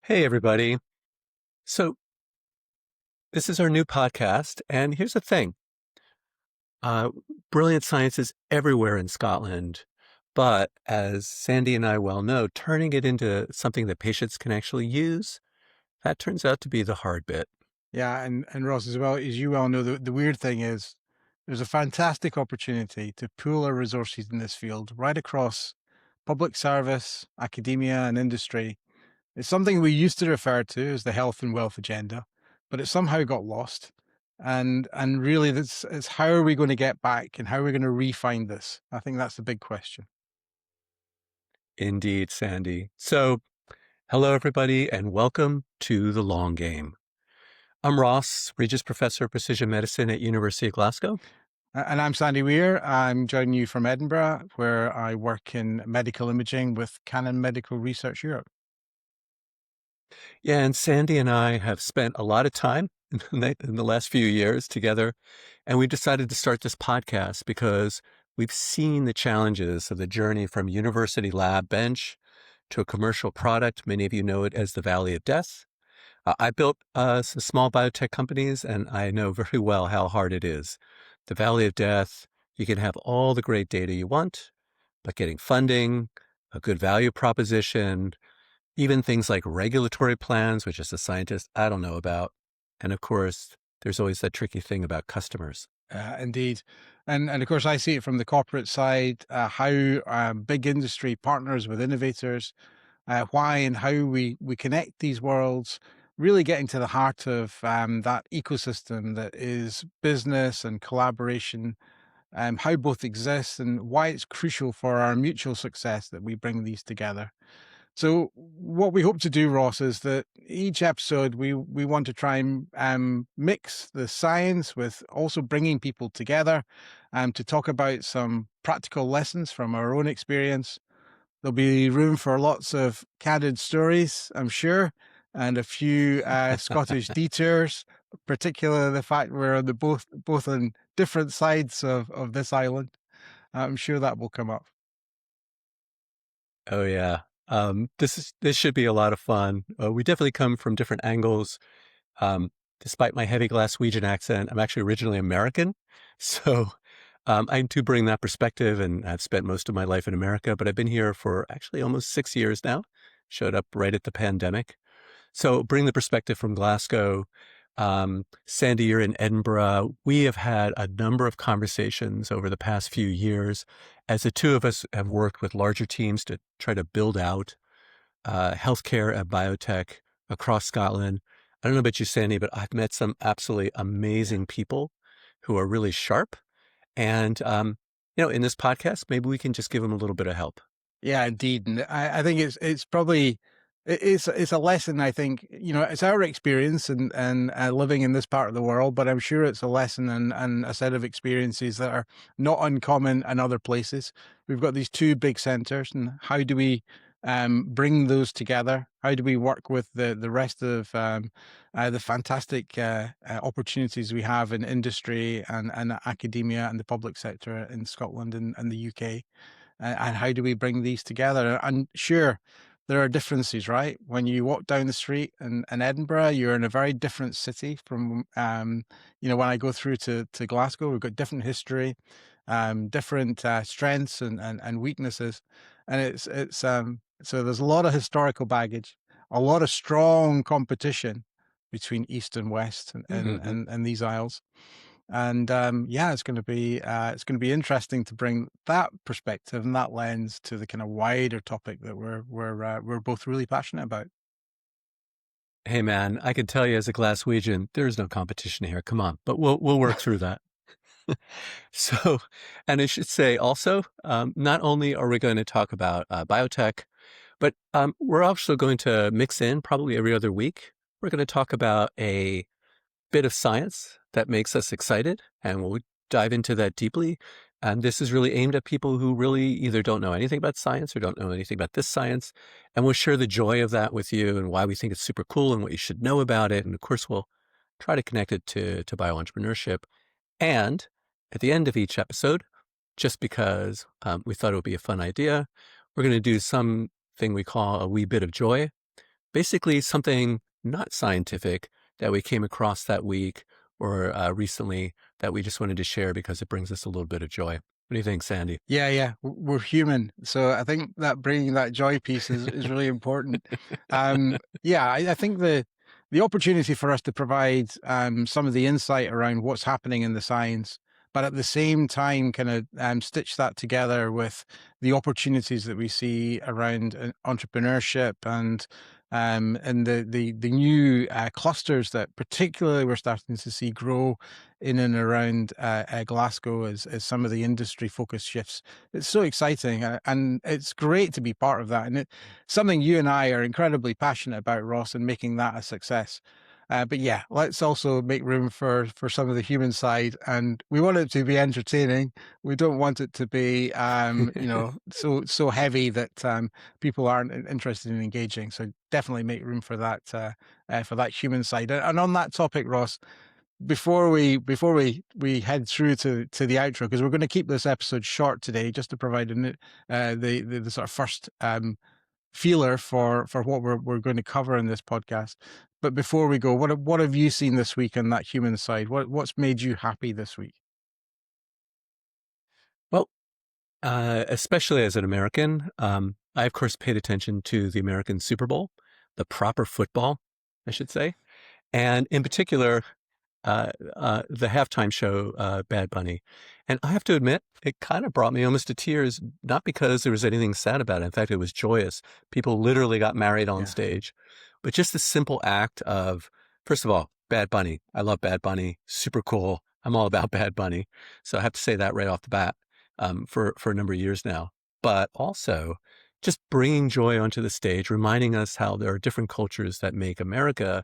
Hey, everybody. So, this is our new podcast. And here's the thing uh, brilliant science is everywhere in Scotland. But as Sandy and I well know, turning it into something that patients can actually use, that turns out to be the hard bit. Yeah, and Ross, as well as you well know, the weird thing is there's a fantastic opportunity to pool our resources in this field right across public service, academia, and industry. It's something we used to refer to as the health and wealth agenda, but it somehow got lost. And really, that's it's how are we going to get back and how are we going to refine this? I think that's the big question. Indeed, Sandy. So, hello, everybody, and welcome to The Long Game. I'm Ross, Regis Professor of Precision Medicine at University of Glasgow. And I'm Sandy Weir. I'm joining you from Edinburgh, where I work in medical imaging with Canon Medical Research Europe. Yeah, and Sandy and I have spent a lot of time in the last few years together, and we decided to start this podcast because we've seen the challenges of the journey from university lab bench to a commercial product. Many of you know it as the Valley of Death. I built some small biotech companies, and I know very well how hard it is. The Valley of Death, you can have all the great data you want, but getting funding, a good value proposition, even things like regulatory plans, which as a scientist, I don't know about. And of course, there's always that tricky thing about customers. Indeed. And of course, I see it from the corporate side, how big industry partners with innovators, why and how we connect these worlds, really getting to the heart of that ecosystem that is business and collaboration, how both exist and why it's crucial for our mutual success that we bring these together. So what we hope to do, Ross, is that each episode we want to try and mix the science with also bringing people together to talk about some practical lessons from our own experience. There'll be room for lots of candid stories, I'm sure, and a few Scottish detours, particularly the fact we're on the both on different sides of this island. I'm sure that will come up. Oh yeah. This should be a lot of fun. We definitely come from different angles. Despite my heavy Glaswegian accent, I'm actually originally American. So I do bring that perspective, and I've spent most of my life in America, but I've been here for actually almost 6 years now. Showed up right at the pandemic. So bring the perspective from Glasgow. Sandy, you're in Edinburgh. We have had a number of conversations over the past few years as the two of us have worked with larger teams to try to build out healthcare and biotech across Scotland. I don't know about you, Sandy, but I've met some absolutely Yeah. amazing people who are really sharp. And, in this podcast, maybe we can just give them a little bit of help. Yeah, indeed. And I think it's probably it's a lesson. I think it's our experience and living in this part of the world, but I'm sure it's a lesson and a set of experiences that are not uncommon in other places. We've got these two big centres, and how do we bring those together? How do we work with the rest of the fantastic opportunities we have in industry and academia and the public sector in Scotland and the UK? And how do we bring these together? And sure, there are differences, right? When you walk down the street in Edinburgh, you're in a very different city from, when I go through to Glasgow, we've got different history, different strengths and weaknesses. And so there's a lot of historical baggage, a lot of strong competition between East and West Mm-hmm. and these isles. And yeah, it's going to be interesting to bring that perspective and that lens to the kind of wider topic that we're both really passionate about. Hey man, I can tell you as a Glaswegian, there's no competition here. Come on, but we'll work through that. So, and I should say also, not only are we going to talk about biotech, but we're also going to mix in probably every other week. We're going to talk about a bit of science that makes us excited, and we'll dive into that deeply. And this is really aimed at people who really either don't know anything about science or don't know anything about this science. And we'll share the joy of that with you and why we think it's super cool and what you should know about it. And of course, we'll try to connect it to bioentrepreneurship. And at the end of each episode, just because we thought it would be a fun idea, we're going to do something we call a wee bit of joy. basically something not scientific that we came across that week or recently that we just wanted to share because it brings us a little bit of joy. What do you think, Sandy? Yeah, we're human, so I think that bringing that joy piece is really important. I think the opportunity for us to provide some of the insight around what's happening in the science, but at the same time, kind of stitch that together with the opportunities that we see around entrepreneurship and the new clusters that particularly we're starting to see grow in and around Glasgow as some of the industry focus shifts. It's so exciting, and it's great to be part of that. And it's something you and I are incredibly passionate about, Ross, and making that a success. But yeah, let's also make room for some of the human side, and we want it to be entertaining. We don't want it to be, so heavy that people aren't interested in engaging. So definitely make room for that human side. And on that topic, Ross, before we head through to the outro, because we're going to keep this episode short today, just to provide the sort of first feeler for what we're going to cover in this podcast. But before we go, what have you seen this week on that human side? What's made you happy this week? Well, especially as an American, I of course paid attention to the American Super Bowl, the proper football, I should say, and in particular, the halftime show, Bad Bunny. And I have to admit, it kind of brought me almost to tears, not because there was anything sad about it. In fact, it was joyous. People literally got married on Yeah. stage. But just the simple act of, first of all, Bad Bunny. I love Bad Bunny. Super cool. I'm all about Bad Bunny. So I have to say that right off the bat for a number of years now. But also just bringing joy onto the stage, reminding us how there are different cultures that make America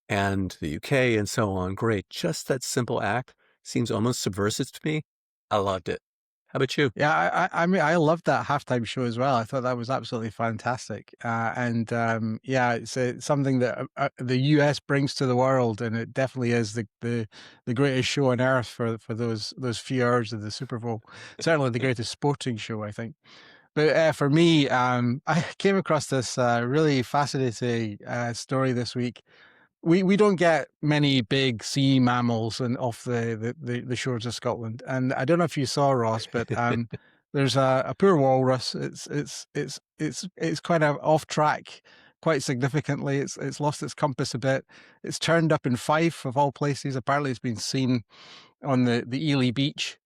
and the UK and so on great. Just that simple act seems almost subversive to me. I loved it. How about you? Yeah, I mean, I loved that halftime show as well. I thought that was absolutely fantastic. It's something that the US brings to the world, and it definitely is the greatest show on earth for those few hours of the Super Bowl. Certainly the greatest sporting show, I think. But for me, I came across this really fascinating story this week. We don't get many big sea mammals off the shores of Scotland, and I don't know if you saw, Ross, but there's a poor walrus. It's kind of off track quite significantly. It's lost its compass a bit. It's turned up in Fife of all places. Apparently, it's been seen on the Ely beach.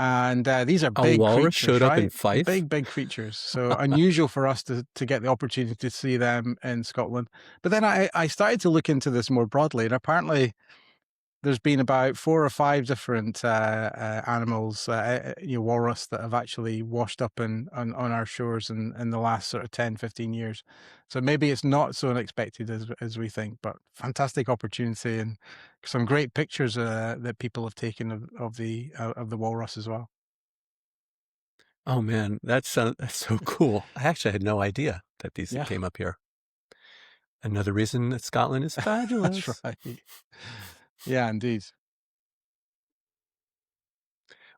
And these are A big walrus creatures, showed up in right? Fife? Big creatures. So unusual for us to get the opportunity to see them in Scotland. But then I started to look into this more broadly, and apparently there's been about 4 or 5 different animals, walrus, that have actually washed up on our shores in the last sort of 10, 15 years. So maybe it's not so unexpected as we think, but fantastic opportunity and some great pictures that people have taken of the walrus as well. Oh man, that's so cool. I actually had no idea that these Yeah. came up here. Another reason that Scotland is fabulous. That's right. Yeah, indeed.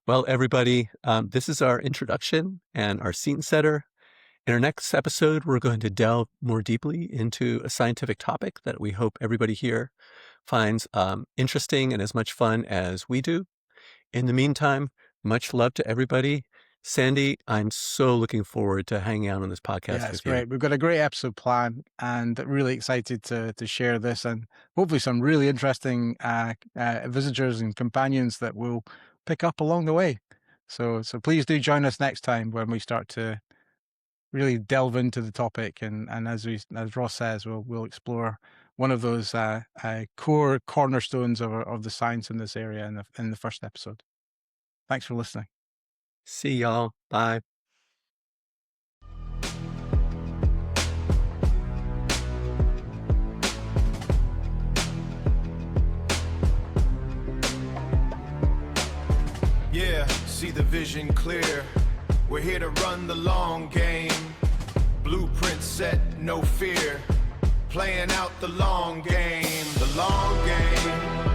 Well, everybody, this is our introduction and our scene setter. In our next episode, we're going to delve more deeply into a scientific topic that we hope everybody here finds interesting and as much fun as we do. In the meantime, much love to everybody. Sandy, I'm so looking forward to hanging out on this podcast Yeah, it's with you. great. We've got a great episode planned, and really excited to share this, and hopefully some really interesting visitors and companions that we'll pick up along the way. So please do join us next time when we start to really delve into the topic, and as Ross says, we'll explore one of those core cornerstones of the science in this area in the first episode. Thanks for listening. See y'all. Bye. Yeah, see the vision clear. We're here to run the long game. Blueprint set, no fear. Playing out the long game. The long game.